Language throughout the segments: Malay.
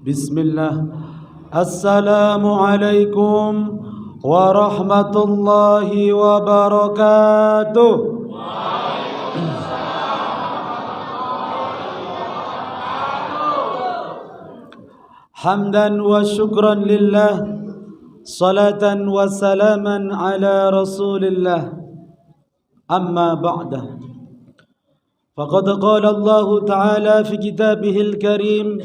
Bismillah. Assalamualaikum warahmatullahi wabarakatuh. Hamdan wa syukran lillah, salatan wa salaman ala rasulillah. Amma ba'da. Faqad qala Allah Ta'ala fi kitabihil karim,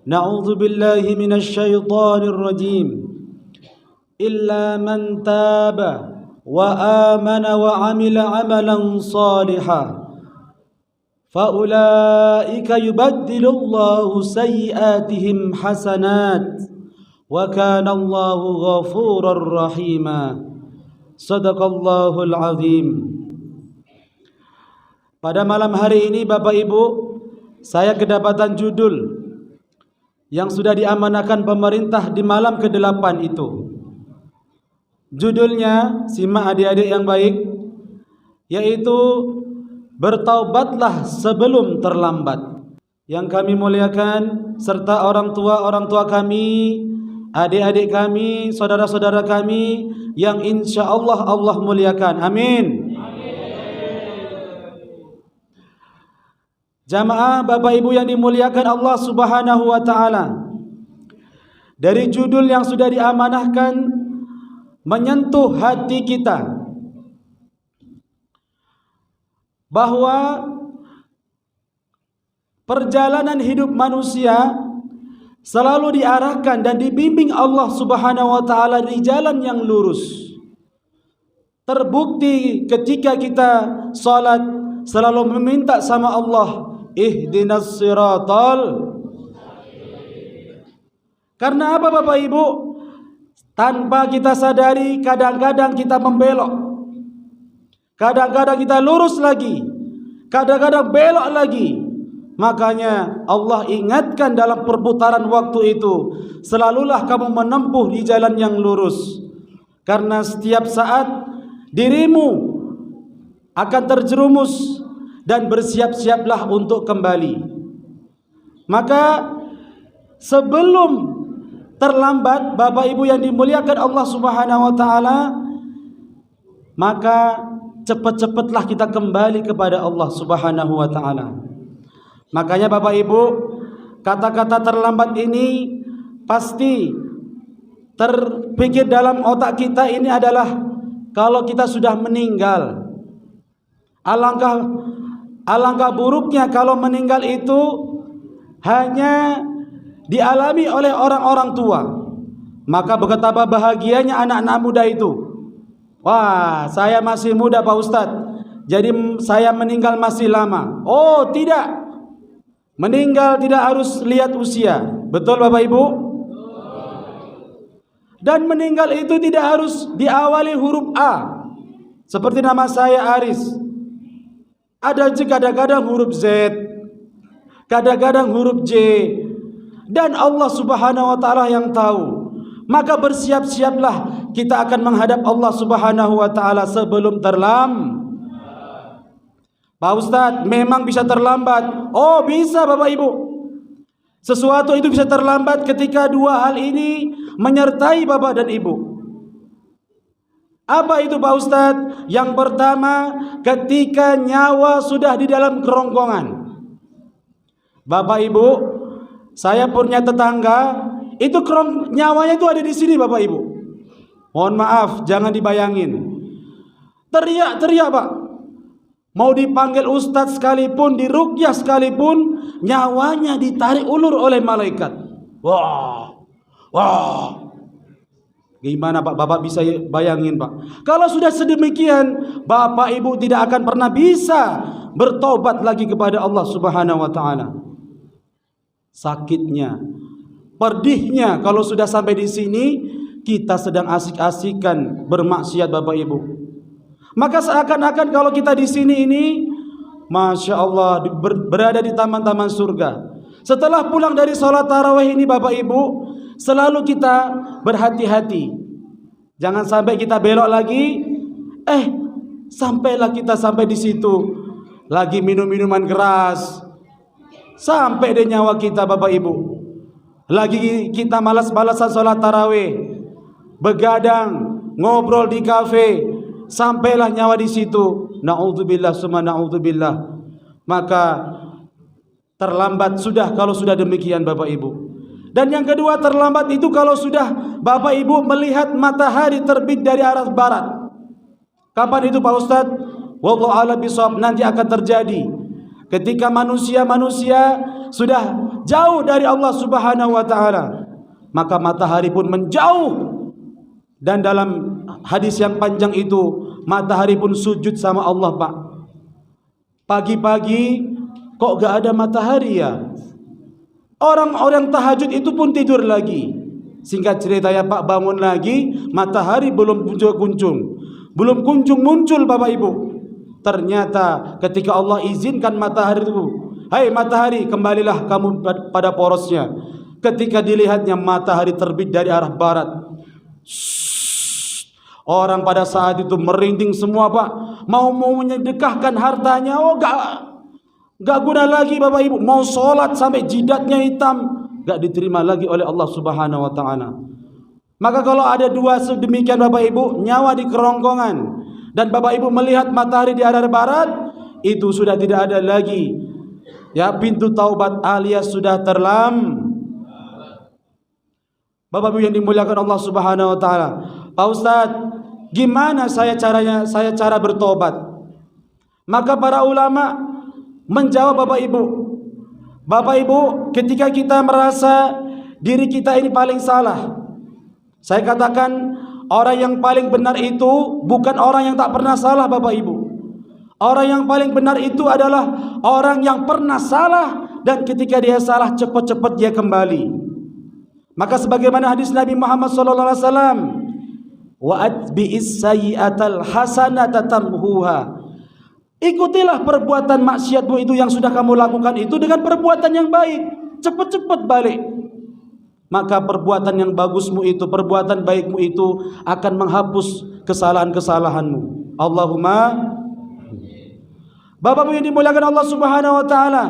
na'udzu billahi minasy syaithanir rajim. Illa man taba wa amana wa amila amalan salihan faulaika yubaddilullahu sayyi'atihim hasanat wa kana Allahu ghafurar rahima. Sadaqallahul azim. Pada malam hari ini Bapak Ibu, saya kedapatan judul yang sudah diamanahkan pemerintah di malam ke-8 itu. Judulnya, simak adik-adik yang baik, yaitu bertaubatlah sebelum terlambat. Yang kami muliakan serta orang tua kami, adik-adik kami, saudara-saudara kami yang insya Allah Allah muliakan. Amin. Jamaah Bapak Ibu yang dimuliakan Allah Subhanahu wa Ta'ala, dari judul yang sudah diamanahkan menyentuh hati kita bahwa perjalanan hidup manusia selalu diarahkan dan dibimbing Allah Subhanahu wa Ta'ala di jalan yang lurus. Terbukti ketika kita salat selalu meminta sama Allah, ihdinas siratal. Karena apa Bapak Ibu? Tanpa kita sadari kadang-kadang kita membelok, kadang-kadang kita lurus lagi, kadang-kadang belok lagi. Makanya Allah ingatkan dalam perputaran waktu itu, selalulah kamu menempuh di jalan yang lurus, karena setiap saat dirimu akan terjerumus dan bersiap-siaplah untuk kembali. Maka sebelum terlambat Bapak Ibu yang dimuliakan Allah Subhanahu wa Ta'ala, maka cepat-cepatlah kita kembali kepada Allah Subhanahu wa Ta'ala. Makanya Bapak Ibu, kata-kata terlambat ini pasti terpikir dalam otak kita ini adalah kalau kita sudah meninggal. Alangkah buruknya kalau meninggal itu hanya dialami oleh orang-orang tua. Maka betapa bahagianya anak-anak muda itu. Wah, saya masih muda Pak Ustadz, jadi saya meninggal masih lama. Oh tidak, meninggal tidak harus lihat usia. Betul Bapak Ibu? Dan meninggal itu tidak harus diawali huruf A, seperti nama saya Aris. Ada kadang-kadang huruf Z, kadang-kadang huruf J, dan Allah Subhanahu wa Ta'ala yang tahu. Maka bersiap-siaplah kita akan menghadap Allah Subhanahu wa Ta'ala sebelum terlambat. Pak Ustadz, memang bisa terlambat. Oh bisa Bapak Ibu. Sesuatu itu bisa terlambat ketika dua hal ini menyertai Bapak dan Ibu. Apa itu Pak Ustadz? Yang pertama, ketika nyawa sudah di dalam kerongkongan. Bapak Ibu, saya punya tetangga, itu nyawanya itu ada di sini Bapak Ibu. Mohon maaf, jangan dibayangin. Teriak-teriak Pak. Mau dipanggil ustadz sekalipun, diruqyah sekalipun, nyawanya ditarik ulur oleh malaikat. Wah. Gimana Pak? Bapak bisa bayangin Pak? Kalau sudah sedemikian, Bapak Ibu tidak akan pernah bisa bertobat lagi kepada Allah Subhanahu wa Ta'ala. Sakitnya, pedihnya kalau sudah sampai di sini kita sedang asik-asikan bermaksiat Bapak Ibu. Maka seakan-akan kalau kita di sini ini, Masya Allah, berada di taman-taman surga. Setelah pulang dari sholat tarawih ini Bapak Ibu, selalu kita berhati-hati. Jangan sampai kita belok lagi. Sampailah kita sampai di situ lagi minum minuman keras, sampai deh nyawa kita Bapak Ibu. lagi kita malas-malasan sholat tarawih, begadang, ngobrol di kafe, sampailah nyawa di situ. Na'udzubillah summa na'udzubillah. Maka terlambat sudah kalau sudah demikian Bapak Ibu. Dan yang kedua, terlambat itu kalau sudah Bapak Ibu melihat matahari terbit dari arah barat. Kapan itu Pak Ustadz? Wallahu a'lam bishawab. Nanti akan terjadi ketika manusia-manusia sudah jauh dari Allah Subhanahu wa taala, maka matahari pun menjauh. Dan dalam hadis yang panjang itu, matahari pun sujud sama Allah, Pak. Pagi-pagi kok gak ada matahari ya? Orang-orang tahajud itu pun tidur lagi. Singkat cerita ya Pak, bangun lagi, matahari belum kunjung. Belum kunjung muncul Bapak Ibu. Ternyata ketika Allah izinkan matahari itu, hai matahari, kembalilah kamu pada porosnya. Ketika dilihatnya matahari terbit dari arah barat, orang pada saat itu merinding semua Pak. Mau menyedekahkan hartanya, oh gak guna lagi Bapak Ibu. Mau sholat sampai jidatnya hitam, gak diterima lagi oleh Allah Subhanahu wa ta'ala. Maka kalau ada dua sedemikian Bapak Ibu, nyawa di kerongkongan, dan Bapak Ibu melihat matahari di arah barat, itu sudah tidak ada lagi ya pintu taubat alias sudah terlam. Bapak Ibu yang dimuliakan Allah Subhanahu wa taala. Pak Ustadz, gimana saya cara bertobat? Maka para ulama menjawab Bapak Ibu. Bapak Ibu, ketika kita merasa diri kita ini paling salah, saya katakan orang yang paling benar itu bukan orang yang tak pernah salah Bapak Ibu. Orang yang paling benar itu adalah orang yang pernah salah, dan ketika dia salah cepat-cepat dia kembali. Maka sebagaimana hadis Nabi Muhammad SAW, wa atbi'is sayyi'atal hasanata tamhuha. Ikutilah perbuatan maksiatmu itu yang sudah kamu lakukan itu dengan perbuatan yang baik. Cepat-cepat balik. Maka perbuatan yang bagusmu itu, perbuatan baikmu itu akan menghapus kesalahan-kesalahanmu. Allahumma. Bapak Ibu yang dimuliakan Allah Subhanahu wa taala,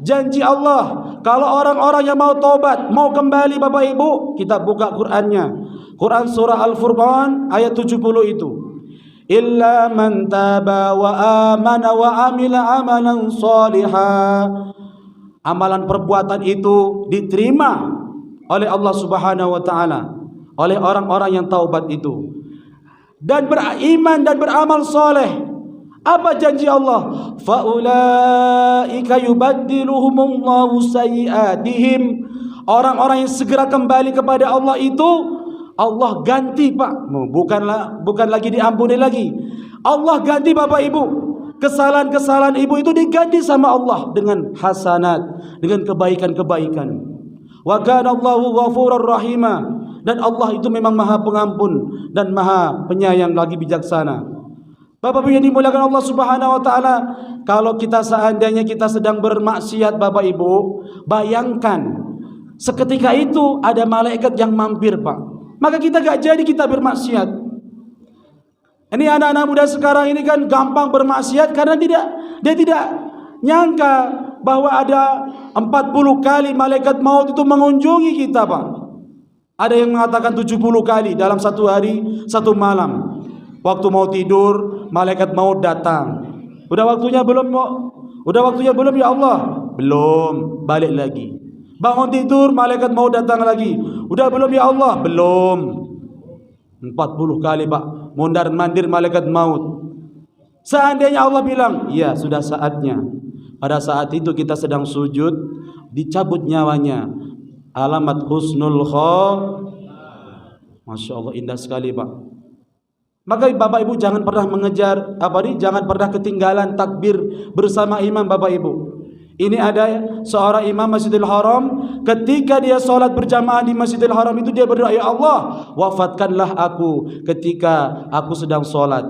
janji Allah kalau orang-orang yang mau taubat, mau kembali Bapak Ibu, kita buka Qur'annya. Quran surah Al-Furqan ayat 70 itu. Illa man taba wa amana wa amila amalan shaliha. Amalan perbuatan itu diterima oleh Allah Subhanahu wa taala, oleh orang-orang yang taubat itu, dan beriman dan beramal soleh. Apa janji Allah? Faulaika yubaddiluhumullahu sayyi'atihim. Orang-orang yang segera kembali kepada Allah itu Allah ganti Pak. Bukan lagi diampuni lagi. Allah ganti Bapak Ibu. Kesalahan-kesalahan ibu itu diganti sama Allah dengan hasanat, dengan kebaikan-kebaikan. Wa kana Allahu ghafurur rahima, dan Allah itu memang Maha Pengampun dan Maha Penyayang lagi bijaksana. Bapak Ibu yang dimuliakan Allah Subhanahu wa taala, kalau kita seandainya kita sedang bermaksiat Bapak Ibu, bayangkan seketika itu ada malaikat yang mampir Pak. Maka kita gak jadi kita bermaksiat. Ini anak-anak muda sekarang ini kan gampang bermaksiat karena dia tidak nyangka bahwa ada 40 kali malaikat maut itu mengunjungi kita Pak. Ada yang mengatakan 70 kali dalam satu hari, satu malam. Waktu mau tidur, malaikat maut datang. Udah waktunya belum ya Allah? Belum, balik lagi. Bangun tidur, malaikat maut datang lagi. Udah belum ya Allah? Belum. 40 kali Pak, mondar-mandir malaikat maut. Seandainya Allah bilang, iya sudah saatnya. Pada saat itu kita sedang sujud, dicabut nyawanya. Alamat husnul Masya Allah, indah sekali Pak. Maka Bapak Ibu jangan pernah mengejar jangan pernah ketinggalan takbir bersama imam Bapak Ibu. Ini ada seorang imam Masjidil Haram, ketika dia sholat berjamaah di Masjidil Haram itu dia berdoa, ya Allah, wafatkanlah aku ketika aku sedang sholat.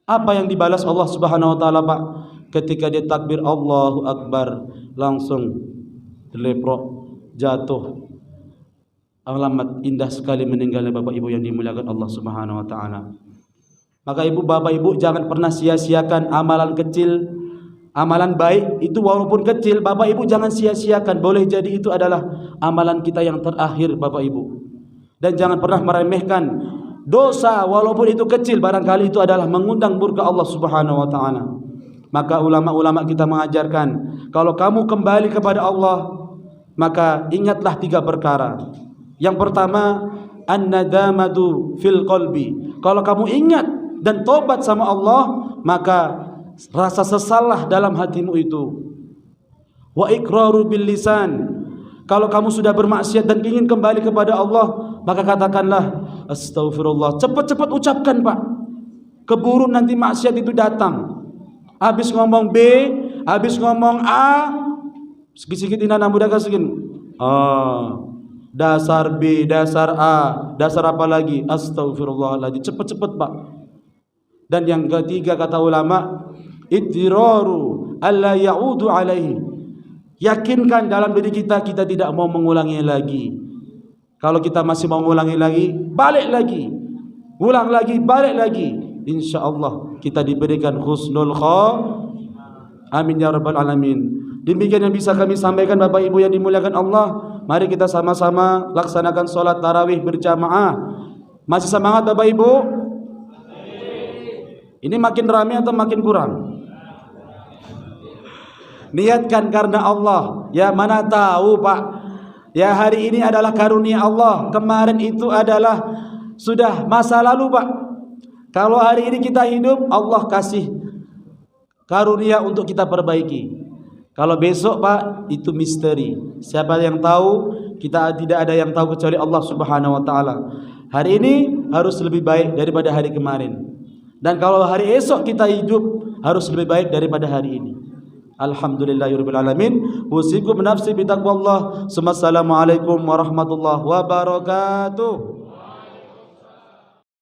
Apa yang dibalas Allah Subhanahu wa taala Pak? Ketika dia takbir Allahu Akbar, langsung leprok jatuh. Alamat indah sekali meninggalnya Bapak Ibu yang dimuliakan Allah Subhanahu wa taala. Maka Bapak Ibu jangan pernah sia-siakan amalan kecil Amalan baik itu walaupun kecil, Bapak Ibu jangan sia-siakan. Boleh jadi itu adalah amalan kita yang terakhir, Bapak Ibu. Dan jangan pernah meremehkan dosa walaupun itu kecil, barangkali itu adalah mengundang murka Allah Subhanahu wa taala. Maka ulama-ulama kita mengajarkan, kalau kamu kembali kepada Allah, maka ingatlah 3 perkara. Yang pertama, an-nadamatu fil qalbi. Kalau kamu ingat dan tobat sama Allah, maka rasa sesalah dalam hatimu itu. Wa iqraru bil lisan. Kalau kamu sudah bermaksiat dan ingin kembali kepada Allah, maka katakanlah astaghfirullah. Cepat-cepat ucapkan, Pak. Keburu nanti maksiat itu datang. Habis ngomong B, habis ngomong A, sikit-sikit ina muda kasihin. Dasar B, dasar A, dasar apa lagi? Astaghfirullahaladzim. Cepat-cepat, Pak. Dan yang ketiga kata ulama, idraru alla ya'udu alaihi. Yakinkan dalam diri kita, kita tidak mau mengulangi lagi. Kalau kita masih mau mengulangi lagi, balik lagi. Ulang lagi, balik lagi. InsyaAllah kita diberikan husnul khatimah. Amin ya rabbal alamin. Demikian yang bisa kami sampaikan, Bapak Ibu yang dimuliakan Allah. Mari kita sama-sama laksanakan solat tarawih berjamaah. Masih semangat Bapak Ibu? Ini makin ramai atau makin kurang? Niatkan karena Allah. Ya, mana tahu Pak, ya hari ini adalah karunia Allah. Kemarin itu adalah sudah masa lalu Pak. Kalau hari ini kita hidup, Allah kasih karunia untuk kita perbaiki. Kalau besok Pak, itu misteri. Siapa yang tahu? Kita tidak ada yang tahu kecuali Allah Subhanahu wa taala. Hari ini harus lebih baik daripada hari kemarin. Dan kalau hari esok kita hidup, harus lebih baik daripada hari ini. Alhamdulillahirabbil alamin. Usikum nafsi bitaqwallah. Assalamualaikum warahmatullahi wabarakatuh.